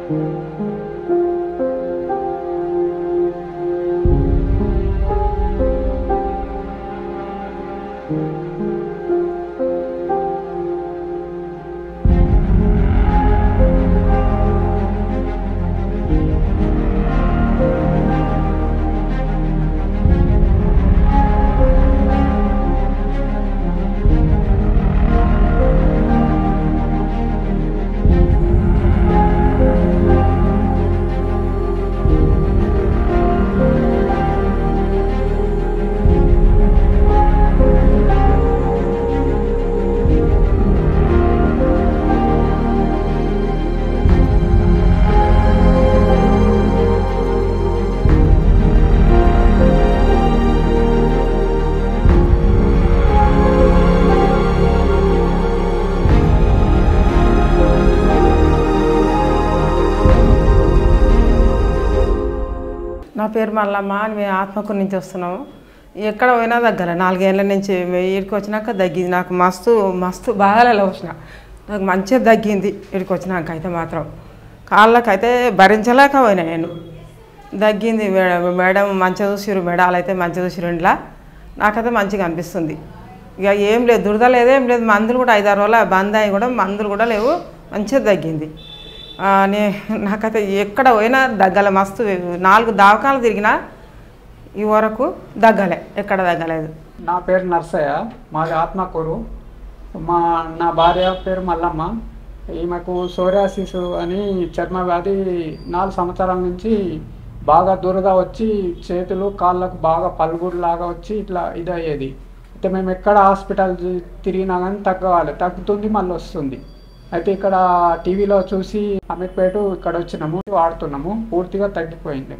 నా పేరు మల్లమ్మ. మేము ఆత్మకూరు నుంచి వస్తున్నాము. ఎక్కడ పోయినా దగ్గర 4 ఏళ్ళ నుంచి ఇక్కడికి వచ్చినాక తగ్గింది. నాకు మస్తు మస్తు బాగా వచ్చిన నాకు మంచిగా తగ్గింది. ఇక్కడికి వచ్చినాక అయితే మాత్రం కాళ్ళకైతే భరించలేకపోయినా నేను. తగ్గింది. మేడం మంచిగా చూసిరు, మేడాలు అయితే మంచిగా చూసిరు. ఇంట్లో నాకైతే మంచిగా అనిపిస్తుంది. ఇక ఏం లేదు, దురద లేదు, ఏం లేదు. మందులు కూడా 5-6 రోజులు బంద్ అయ్యి కూడా మందులు కూడా లేవు. మంచిగా తగ్గింది. నాకైతే ఎక్కడ పోయినా దగ్గల. మస్తు 4 దవాఖానాలు తిరిగినా ఈ వరకు దగ్గలే, ఎక్కడ దగ్గలేదు. నా పేరు నర్సయ్య, మాది ఆత్మకూరు. నా భార్య పేరు మల్లమ్మ. ఈమెకు సోరియాసిస్ అని చర్మ వ్యాధి 4 సంవత్సరాల నుంచి బాగా దురద వచ్చి చేతులు కాళ్ళకు బాగా పలుగుడులాగా వచ్చి ఇట్లా ఇదయ్యేది. అయితే మేము ఎక్కడ హాస్పిటల్ తిరిగినా కానీ తగ్గుతుంది, మళ్ళీ వస్తుంది. అయితే ఇక్కడ టీవీలో చూసి అమీర్పేట ఇక్కడ వచ్చినాము, వాడుతున్నాము. పూర్తిగా తగ్గిపోయింది.